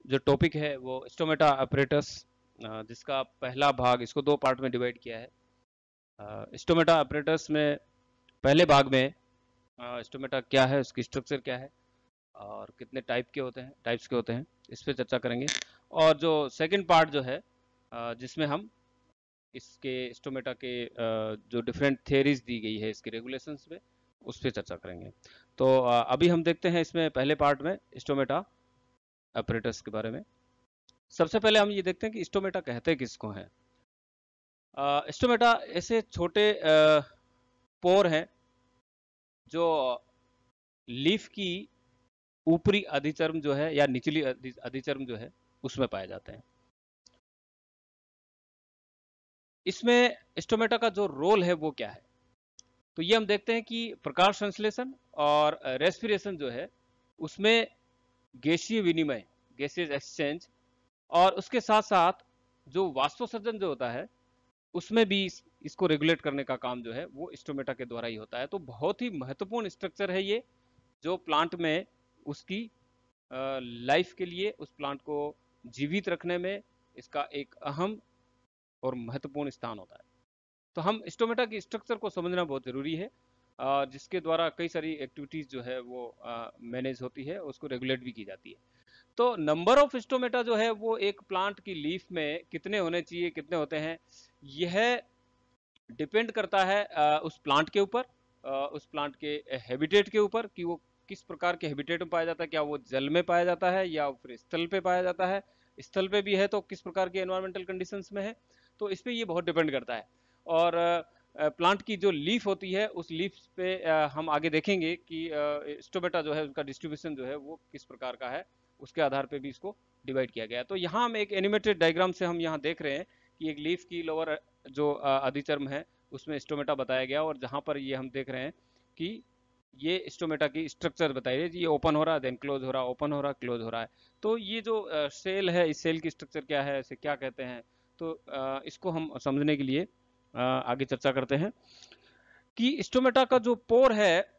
जो टॉपिक है वो स्टोमेटा अपरेटस, जिसका पहला भाग, इसको दो पार्ट में डिवाइड किया है। स्टोमेटा अपरेटस में पहले भाग में स्टोमेटा क्या है, उसकी स्ट्रक्चर क्या है और कितने टाइप्स के होते हैं, इस पर चर्चा करेंगे। और जो सेकंड पार्ट जो है, जिसमें हम इसके स्टोमेटा के जो डिफरेंट थियरीज दी गई है इसके रेगुलेशंस में, उस पर चर्चा करेंगे। तो अभी हम देखते हैं इसमें पहले पार्ट में स्टोमेटा अपरेटस के बारे में। सबसे पहले हम ये देखते हैं कि स्टोमेटा कहते किसको हैं। स्टोमेटा ऐसे छोटे पोर हैं जो लीफ की ऊपरी अधिचर्म जो है या निचली अधिचर्म जो है उसमें पाए जाते हैं। इसमें स्टोमेटा का जो रोल है वो क्या है, तो ये हम देखते हैं कि प्रकाश संश्लेषण और रेस्पिरेशन जो है उसमें गैसीय विनिमय, गैसियस एक्सचेंज, और उसके साथ साथ जो वाष्पोत्सर्जन जो होता है उसमें भी इसको रेगुलेट करने का काम जो है वो स्टोमेटा के द्वारा ही होता है। तो बहुत ही महत्वपूर्ण स्ट्रक्चर है ये, जो प्लांट में उसकी लाइफ के लिए, उस प्लांट को जीवित रखने में इसका एक अहम और महत्वपूर्ण स्थान होता है। तो हम स्टोमेटा की स्ट्रक्चर को समझना बहुत ज़रूरी है, जिसके द्वारा कई सारी एक्टिविटीज़ जो है वो मैनेज होती है, उसको रेगुलेट भी की जाती है। तो नंबर ऑफ स्टोमेटा जो है वो एक प्लांट की लीफ में कितने होने चाहिए, कितने होते हैं, यह डिपेंड करता है उस प्लांट के ऊपर, उस प्लांट के हैबिटेट के ऊपर, कि वो किस प्रकार के हैबिटेट में पाया जाता है। क्या वो जल में पाया जाता है या फिर स्थल पे पाया जाता है, स्थल पे भी है तो किस प्रकार के एनवायरमेंटल कंडीशंस में है, तो इस पे ये बहुत डिपेंड करता है। और प्लांट की जो लीफ होती है उस लीफ पे हम आगे देखेंगे कि स्टोमेटा जो है उसका डिस्ट्रीब्यूशन जो है वो किस प्रकार का है, उसके आधार पे भी इसको डिवाइड किया गया है। तो यहाँ हम एक एनिमेटेड डायग्राम से हम यहाँ देख रहे हैं कि एक लीफ की लोअर जो अधिचर्म है उसमें स्टोमेटा बताया गया, और जहाँ पर ये हम देख रहे हैं कि ये स्टोमेटा की स्ट्रक्चर बताइए, ये ओपन हो रहा है, देन क्लोज हो रहा है, ओपन हो रहा है, क्लोज हो रहा है। तो ये जो सेल है, इस सेल की स्ट्रक्चर क्या है, इसे क्या कहते हैं, तो इसको हम समझने के लिए आगे चर्चा करते हैं कि स्टोमेटा का जो पोर है,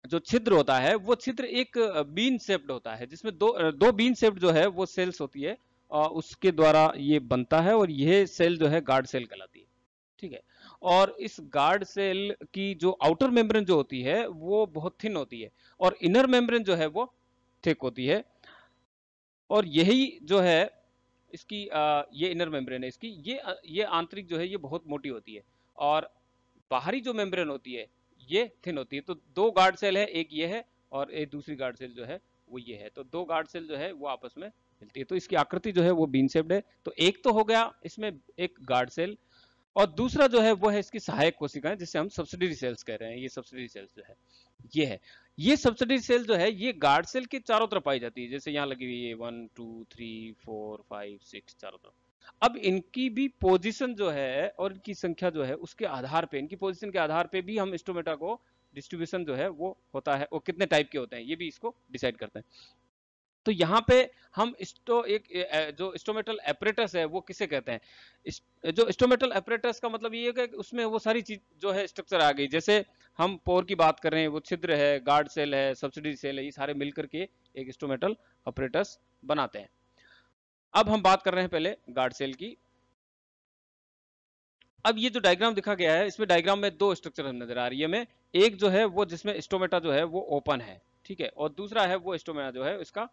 जो छिद्र होता है, वो छिद्र एक बीन शेप्ड होता है, जिसमें दो बीन शेप्ड जो है वो सेल्स होती है, और उसके द्वारा ये बनता है, और यह सेल जो है गार्ड सेल कहलाती है। ठीक है। और इस गार्ड सेल की जो आउटर मेम्ब्रेन जो होती है वो बहुत थिन होती है, और इनर मेम्ब्रेन जो है वो थिक होती है। और यही जो है इसकी ये इनर मेम्ब्रेन है इसकी, ये आंतरिक जो है ये बहुत मोटी होती है, और बाहरी जो मेम्ब्रेन होती है ये थिन होती है। तो दो गार्ड सेल है, एक ये है और एक दूसरी गार्ड सेल जो है वो ये है। तो दो गार्ड सेल जो है वो आपस में मिलती है, तो इसकी आकृति जो है वो बीन शेप्ड है। तो एक तो हो गया इसमें एक गार्ड सेल, और दूसरा जो है वो है इसकी सहायक कोशिकाएं, जिसे हम सब्सिडरी सेल्स कह रहे हैं। ये सब्सिडरी सेल्स जो है ये है, ये सब्सिडरी सेल जो है ये गार्ड सेल के चारों तरफ पाई जाती है, जैसे यहाँ लगी हुई है 1 2 3 4 5 6 चारों तरफ। अब इनकी भी पोजीशन जो है और इनकी संख्या जो है उसके आधार पे, इनकी पोजीशन के आधार पे भी हम स्टोमेटा को डिस्ट्रीब्यूशन जो है वो होता है, वो कितने टाइप के होते हैं ये भी इसको डिसाइड करते हैं। तो यहाँ पे हम जो स्टोमेटल एपरेटस है वो किसे कहते हैं। जो स्टोमेटल एपरेटस का मतलब ये है कि उसमें वो सारी चीज जो है स्ट्रक्चर आ गई। जैसे हम पोर की बात कर रहे हैं, वो छिद्र है, गार्ड सेल है, सब्सिडरी सेल है, ये सारे मिलकर के एक स्टोमेटल एपरेटस बनाते हैं। अब हम बात कर रहे हैं पहले गार्ड सेल की। अब ये जो डायग्राम दिखा गया है, इसमें डायग्राम में दो स्ट्रक्चर नजर आ रही है हमें। एक जो है वो जिसमें स्टोमेटा जो है वो ओपन है, ठीक है, और दूसरा है वो स्टोमेटा जो है इसका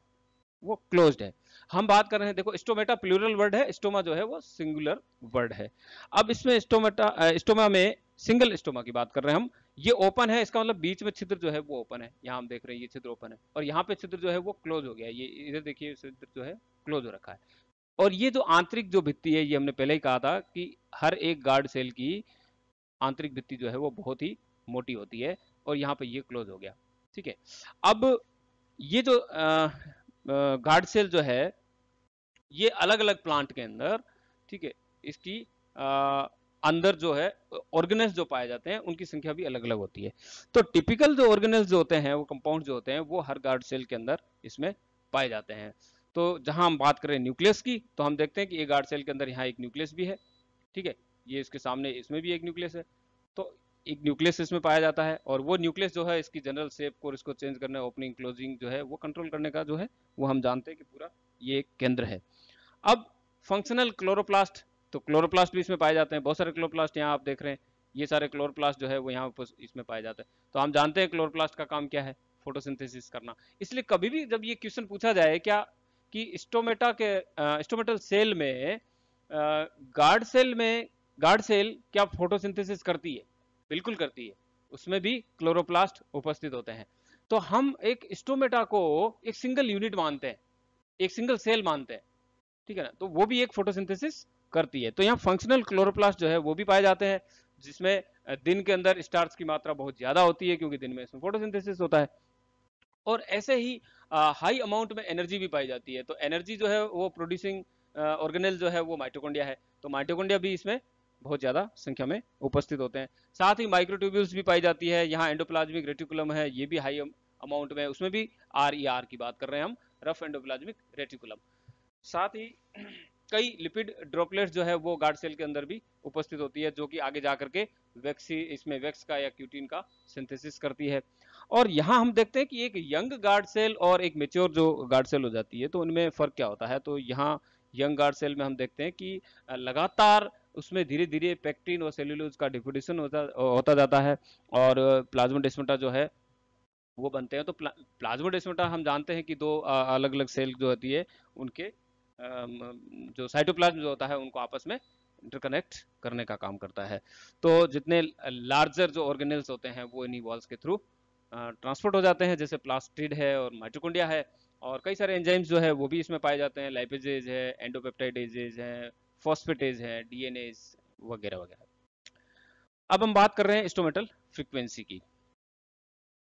वो क्लोज्ड है। हम बात कर रहे हैं, देखो स्टोमेटा प्लूरल वर्ड है, स्टोमा जो है वो सिंगुलर वर्ड है। अब इसमें स्टोमा में सिंगल स्टोमा की बात कर रहे हैं हम। ये ओपन है, इसका मतलब बीच में छिद्र जो है वो ओपन है, यहाँ हम देख रहे हैं ये छिद्र ओपन है, और यहाँ पे छिद्र जो है वो क्लोज हो गया है, ये इधर देखिए छिद्र जो है क्लोज हो रखा है। और ये जो आंतरिक जो भित्ति है, ये हमने पहले ही कहा था कि हर एक गार्ड सेल की आंतरिक भित्ति जो है वो बहुत ही मोटी होती है, और यहाँ पे ये क्लोज हो गया। ठीक है। अब ये जो गार्ड सेल जो है ये अलग अलग प्लांट के अंदर, ठीक है, इसकी अंदर जो है ऑर्गेनेल्स जो पाए जाते हैं उनकी संख्या भी अलग अलग होती है। तो टिपिकल जो ऑर्गेनेल्स जो होते हैं, वो कंपाउंड जो होते हैं, वो हर गार्ड सेल के अंदर इसमें पाए जाते हैं। तो जहां हम बात करें न्यूक्लियस की, तो हम देखते हैं कि एक गार्ड सेल के अंदर यहाँ एक न्यूक्लियस भी है, ठीक है, ये इसके सामने इसमें भी एक न्यूक्लियस है। तो एक न्यूक्लियस इसमें पाया जाता है, और वो न्यूक्लियस जो है इसकी जनरल शेप को, इसको चेंज करने, ओपनिंग क्लोजिंग जो है वो कंट्रोल करने का जो है वो हम जानते हैं कि पूरा ये एक केंद्र है। अब फंक्शनल क्लोरोप्लास्ट, तो क्लोरोप्लास्ट भी इसमें पाए जाते हैं, बहुत सारे क्लोरोप्लास्ट यहाँ आप देख रहे हैं, ये सारे क्लोरोप्लास्ट जो है वो यहाँ पर इसमें पाए जाते हैं। तो हम जानते हैं क्लोरोप्लास्ट का काम क्या है, फोटोसिंथेसिस करना। इसलिए कभी भी जब ये क्वेश्चन पूछा जाए क्या कि स्टोमेटा के स्टोमेटल सेल में गार्ड सेल क्या फोटोसिंथेसिस करती है, बिल्कुल करती है, उसमें भी क्लोरोप्लास्ट उपस्थित होते हैं। तो हम एक स्टोमेटा को एक सिंगल यूनिट मानते हैं, एक सिंगल सेल मानते हैं, ठीक है ना, तो वो भी एक फोटोसिंथेसिस करती है। तो यहाँ फंक्शनल क्लोरोप्लास्ट जो है वो भी पाए जाते हैं, जिसमें दिन के अंदर स्टार्च की मात्रा बहुत ज्यादा होती है, क्योंकि दिन में इसमें फोटोसिंथेसिस होता है। और ऐसे ही हाई अमाउंट में एनर्जी भी पाई जाती है। तो एनर्जी जो है वो प्रोड्यूसिंग ऑर्गेनेल जो है वो माइटोकॉन्ड्रिया है, तो माइटोकॉन्ड्रिया भी इसमें बहुत ज्यादा संख्या में उपस्थित होते हैं। साथ ही माइक्रोट्यूब्यूल्स भी पाई जाती है, यहाँ एंडोप्लाज्मिक रेटिकुलम है, ये भी हाई अमाउंट में, उसमें भी आर की बात कर रहे हैं हम, रफ एंडोप्लाज्मिक रेटिकुलम। साथ ही कई लिपिड ड्रॉपलेट्स जो है वो गार्ड सेल के अंदर भी उपस्थित होती है, जो कि आगे जाकर के इसमें वैक्स का या क्यूटीन का सिंथेसिस करती है। और यहाँ हम देखते हैं कि एक यंग गार्ड सेल और एक मेच्योर जो गार्ड सेल हो जाती है, तो उनमें फर्क क्या होता है। तो यहाँ यंग गार्ड सेल में हम देखते हैं कि लगातार उसमें धीरे धीरे पेक्टिन और सेल्यूलोज का डिफ्यूडेशन होता जाता है, और प्लाज्मोडेस्माटा जो है वो बनते हैं। तो प्लाज्मोडेस्माटा हम जानते हैं कि दो अलग अलग सेल जो होती है उनके जो साइटोप्लाज्म जो होता है उनको आपस में इंटरकनेक्ट करने का काम करता है। तो जितने लार्जर जो ऑर्गेनेल्स होते हैं वो इन्हीं वॉल्स के थ्रू ट्रांसपोर्ट हो जाते हैं, जैसे प्लास्टिड है और माइटोकॉन्ड्रिया है, और कई सारे एंजाइम्स जो है वो भी इसमें पाए जाते हैं, लाइपेजेज है, एंडोपेप्टाइडेजेज है, फॉस्फेटेज है, डीएनएज वगैरह वगैरह। अब हम बात कर रहे हैं स्टोमेटल फ्रीक्वेंसी की।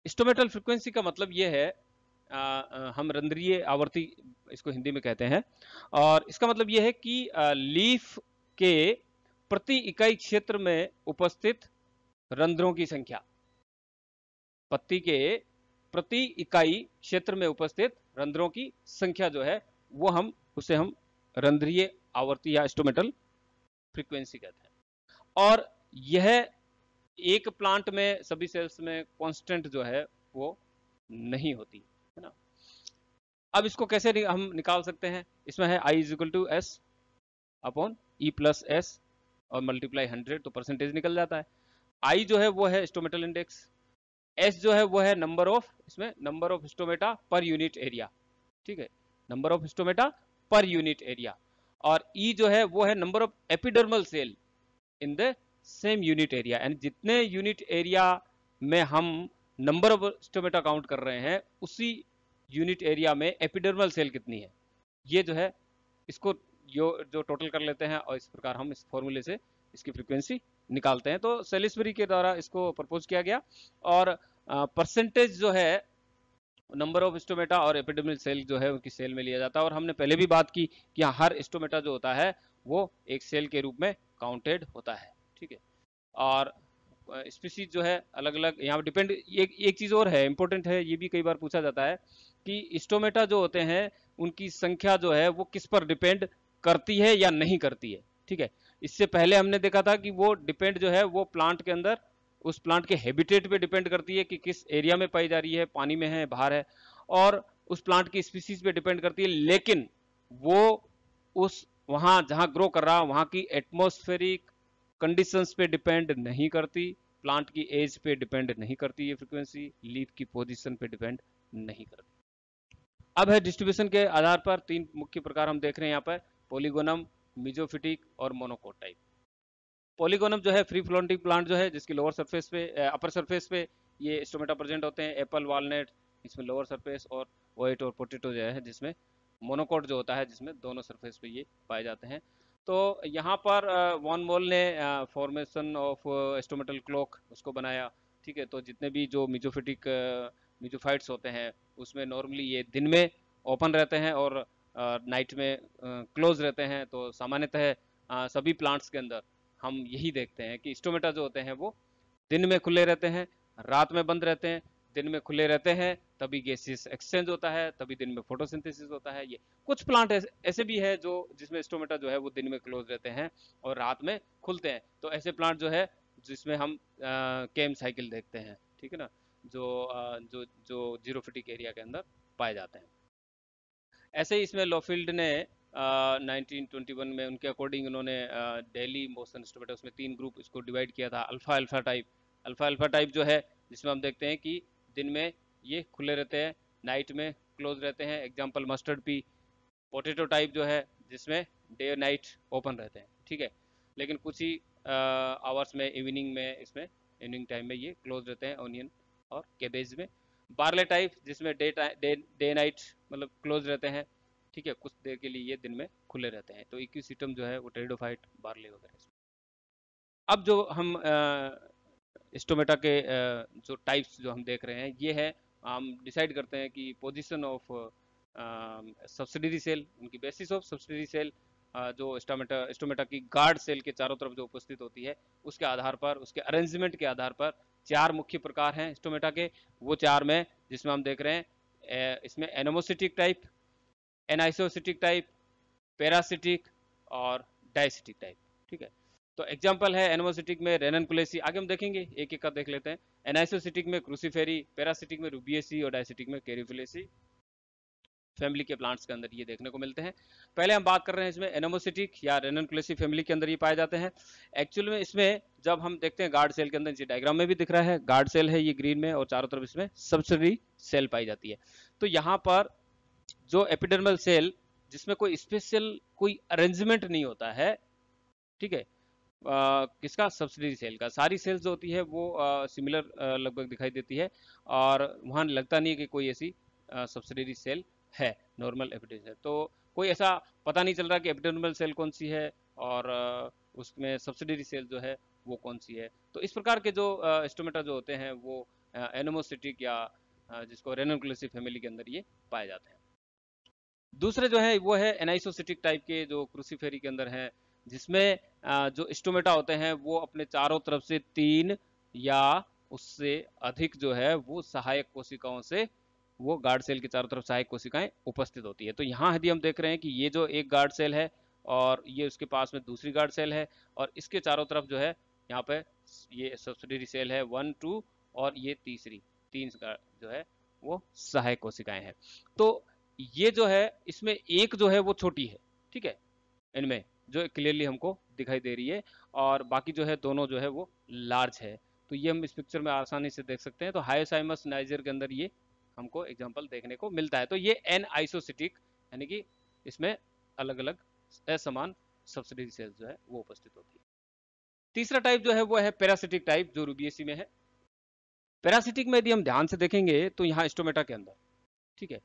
स्टोमेटल फ्रीक्वेंसी का मतलब ये है, हम रंध्रीय आवर्ती इसको हिंदी में कहते हैं, और इसका मतलब ये है कि लीफ के प्रति इकाई क्षेत्र में उपस्थित रंध्रों की संख्या, पत्ती के प्रति इकाई क्षेत्र में उपस्थित रंध्रों की संख्या जो है वो उसे हम रंध्रीय आवर्ती या स्टोमेटल फ्रीक्वेंसी कहते हैं। और यह एक प्लांट में सभी सेल्स में कांस्टेंट जो है वो नहीं होती है ना। अब इसको कैसे हम निकाल सकते हैं, इसमें है I is equal to S upon E plus S और मल्टीप्लाई 100, तो परसेंटेज निकल जाता है। आई जो है वो है स्टोमेटल इंडेक्स, एस जो है वो है नंबर ऑफ, इसमें number of stomata per unit area, ठीक है, number of stomata per unit area, और ई जो है वो है number of epidermal cell in the same unit area, यानी जितने यूनिट एरिया में हम नंबर ऑफ स्टोमेटा काउंट कर रहे हैं उसी यूनिट एरिया में एपिडर्मल सेल कितनी है, ये जो है इसको जो टोटल कर लेते हैं, और इस प्रकार हम इस फॉर्मूले से इसकी फ्रीक्वेंसी निकालते हैं। तो सेलिसबरी के द्वारा इसको प्रपोज किया गया, और परसेंटेज जो है नंबर ऑफ स्टोमेटा और एपिडर्मल सेल जो है उनकी सेल में लिया जाता है। और हमने पहले भी बात की कि हर स्टोमेटा जो होता है वो एक सेल के रूप में काउंटेड होता है, ठीक है। और स्पीसीज जो है अलग अलग यहाँ पर डिपेंड, एक चीज और है इंपॉर्टेंट है, ये भी कई बार पूछा जाता है कि स्टोमेटा जो होते हैं उनकी संख्या जो है वो किस पर डिपेंड करती है या नहीं करती है, ठीक है। इससे पहले हमने देखा था कि वो डिपेंड जो है वो प्लांट के अंदर उस प्लांट के हैबिटेट पे डिपेंड करती है कि किस एरिया में पाई जा रही है, पानी में है, बाहर है, और उस प्लांट की स्पीसीज पे डिपेंड करती है। लेकिन वो उस वहां जहां ग्रो कर रहा वहां की एटमॉस्फेरिक कंडीशंस पे डिपेंड नहीं करती, प्लांट की एज पे डिपेंड नहीं करती ये फ्रीक्वेंसी, लीफ की पोजीशन पे डिपेंड नहीं करती। अब है डिस्ट्रीब्यूशन के आधार पर तीन मुख्य प्रकार हम देख रहे हैं यहाँ पर, पॉलीगोनम, मिजोफिटिक और मोनोकोट टाइप। पॉलीगोनम जो है फ्री फ्लोटिंग प्लांट जो है जिसकी लोअर सरफेस पे अपर सरफेस पे ये स्टोमेटा प्रेजेंट होते हैं, एप्पल, वॉलनट इसमें लोअर सरफेस, और व्हाइट और पोटैटो जो है जिसमें मोनोकोट जो होता है जिसमें दोनों सरफेस पे ये पाए जाते हैं। तो यहाँ पर वॉन मोल ने फॉर्मेशन ऑफ स्टोमेटल क्लॉक उसको बनाया, ठीक है। तो जितने भी जो मिजोफिटिक मिजोफाइट्स होते हैं उसमें नॉर्मली ये दिन में ओपन रहते हैं और नाइट में क्लोज रहते हैं। तो सामान्यतः सभी प्लांट्स के अंदर हम यही देखते हैं कि स्टोमेटा जो होते हैं वो दिन में खुले रहते हैं, रात में बंद रहते हैं। दिन में खुले रहते हैं तभी गैसेस एक्सचेंज होता है, तभी दिन में फोटोसिंथेसिस होता है। ये कुछ प्लांट ऐसे भी है जो जिसमें स्टोमेटा जो है वो दिन में क्लोज रहते हैं और रात में खुलते हैं। तो ऐसे प्लांट जो है जिसमें हम केम साइकिल देखते हैं, ठीक है ना, जो जो जीरोफिटिक एरिया के अंदर पाए जाते हैं। ऐसे ही इसमें लॉफील्ड ने 1921 में उनके अकॉर्डिंग उन्होंने डेली मोशन स्टोमेटा उसमें 3 ग्रुप इसको डिवाइड किया था। Alpha alpha type, alpha alpha type जो है जिसमें हम देखते हैं कि दिन में ये खुले रहते हैं, नाइट में क्लोज रहते हैं। Example mustard P. Potato type जो है जिसमें डे नाइट ओपन रहते हैं, ठीक है, लेकिन कुछ ही आवर्स में इवनिंग में इसमें इवनिंग टाइम में ये क्लोज रहते हैं, ऑनियन और कैबेज में। बार्ले टाइप जिसमें डे नाइट मतलब क्लोज रहते हैं, ठीक है, कुछ देर के लिए ये दिन में खुले रहते हैं। तो इक्विसिटम जो है वो टेरिडोफाइट, बार्ले वगैरह। अब जो हम स्टोमेटा के जो टाइप्स जो हम देख रहे हैं ये है, हम डिसाइड करते हैं कि पोजीशन ऑफ सब्सिडरी सेल, उनकी बेसिस ऑफ सब्सिडरी सेल जो स्टोमेटा की गार्ड सेल के चारों तरफ जो उपस्थित होती है उसके आधार पर, उसके अरेंजमेंट के आधार पर 4 मुख्य प्रकार हैं स्टोमेटा के। वो 4 में जिसमें हम देख रहे हैं इसमें एनोमोसिटिक टाइप, एनाइसोसिटिक टाइप, पैरासिटिक और डायसिटिक टाइप, ठीक है। तो एग्जांपल है एनोमोसिटिक में रेननकुलेसी, आगे हम देखेंगे एक एक का देख लेते हैं। एनाइसोसिटिक में क्रूसीफेरी, पैरासिटिक में रूबिएसी और डायसिटिक में कैरिफिलेसी। फैमिली के प्लांट्स के अंदर ये देखने को मिलते हैं। पहले हम बात कर रहे हैं इसमें एनोमोसिटिक या रेननकुलेसी फैमिली के अंदर ये पाए जाते हैं। एक्चुअल में इसमें जब हम देखते हैं गार्ड सेल के अंदर, ये डायग्राम में भी दिख रहा है, गार्ड सेल है ये ग्रीन में और चारों तरफ इसमें सब्सिडरी सेल पाई जाती है। तो यहाँ पर जो एपिडर्मल सेल जिसमें कोई स्पेशल कोई अरेंजमेंट नहीं होता है, ठीक है, किसका, सब्सिडरी सेल का। सारी सेल्स जो होती है वो सिमिलर लगभग दिखाई देती है और वहाँ लगता नहीं है कि कोई ऐसी सब्सिडरी सेल है नॉर्मल एपिडर्मल। तो कोई ऐसा पता नहीं चल रहा कि एपिडर्मल सेल कौन सी है और उसमें सब्सिडरी सेल जो है वो कौन सी है। तो इस प्रकार के जो स्टोमेटा जो होते हैं वो एनोमोसिटिक या जिसको रेननकुलेसी फैमिली के अंदर ये पाए जाते हैं। दूसरे जो है वो है एनाइसोसिटिक टाइप के जो क्रूसीफेरी के अंदर हैं, जिसमें जो स्टोमेटा होते हैं वो अपने चारों तरफ से 3 या उससे अधिक जो है वो सहायक कोशिकाओं से, वो गार्ड सेल के चारों तरफ सहायक कोशिकाएं उपस्थित होती है। तो यहाँ यदि हम देख रहे हैं कि ये जो एक गार्ड सेल है और ये उसके पास में दूसरी गार्ड सेल है और इसके चारों तरफ जो है यहाँ पे ये सब्सिडरी सेल है 1 2 और ये तीसरी 3 जो है वो सहायक कोशिकाएं हैं। तो ये जो है इसमें एक जो है वो छोटी है, ठीक है, इनमें जो क्लियरली हमको दिखाई दे रही है और बाकी जो है दोनों जो है वो लार्ज है। तो ये हम इस पिक्चर में आसानी से देख सकते हैं। तो हायोसाइमस नाइजर के अंदर ये हमको एग्जांपल देखने को मिलता है। तो ये एन आइसोसिटिक यानी कि इसमें अलग अलग असमान सब्सिडरी सेल्स जो है वो उपस्थित होती है। तीसरा टाइप जो है वो है पैरासिटिक टाइप जो रूबिएसी में है। पैरासिटिक में यदि हम ध्यान से देखेंगे तो यहाँ स्टोमेटा के अंदर, ठीक है,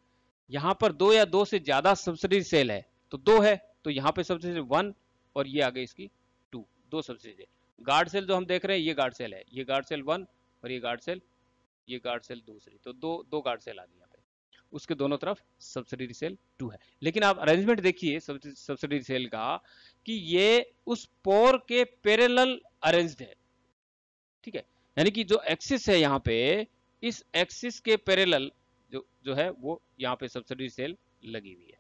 यहाँ पर 2 या 2 से ज्यादा सब्सिडरी सेल है। तो 2 है तो यहाँ पे सब्सिडरी 1 और ये आ गई इसकी 2, 2 सब्सिडरी। गार्ड सेल जो हम देख रहे हैं ये गार्ड सेल है, ये गार्ड सेल 1 और ये गार्ड सेल दूसरी। तो दो गार्ड सेल आ गई यहाँ पे, उसके दोनों तरफ सब्सिडरी सेल 2 है। लेकिन आप अरेंजमेंट देखिए सब्सिडरी सेल का कि ये उस पोर के पैरेलल अरेंज्ड है, ठीक है, यानी कि जो एक्सिस है यहाँ पे, इस एक्सिस के पैरेलल जो है वो यहाँ पे सब्सिडरी सेल लगी हुई है,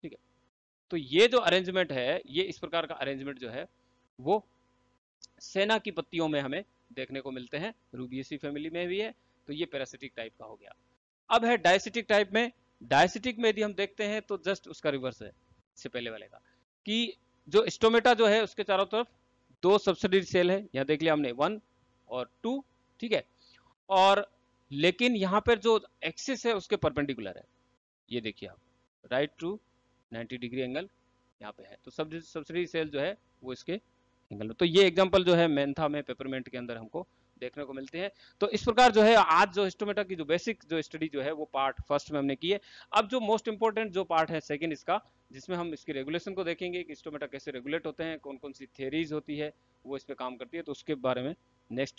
ठीक है। तो ये जो अरेंजमेंट है, ये इस प्रकार का अरेंजमेंट जो है वो सेना की पत्तियों में हमें देखने को मिलते हैं, रूबिएसी फैमिली में भी है। तो ये पैरासिटिक टाइप का हो गया। अब है डायसिटिक टाइप में। डायसिटिक में यदि हम देखते हैं तो जस्ट उसका रिवर्स है इससे पहले वाले का, कि जो स्टोमेटा जो है उसके चारों तरफ 2 सब्सिडरी सेल है, यहाँ देख लिया हमने 1 और 2, ठीक है, और लेकिन यहाँ पर जो एक्सिस है उसके परपेंडिकुलर है, ये देखिए आप राइट टू 90 डिग्री एंगल यहाँ पे है। तो सब्सिडरी सेल जो है वो इसके एंगल में। तो ये एग्जांपल जो है मेंथा में, पेपरमेंट के अंदर हमको देखने को मिलते हैं। तो इस प्रकार जो है आज जो स्टोमेटा की जो बेसिक जो स्टडी जो है वो पार्ट फर्स्ट में हमने की है। अब जो मोस्ट इंपॉर्टेंट जो पार्ट है सेकंड इसका, जिसमें हम इसकी रेगुलेशन को देखेंगे कि स्टोमेटा कैसे रेगुलेट होते हैं, कौन कौन सी थियरीज होती है वो इस पे काम करती है, तो उसके बारे में नेक्स्ट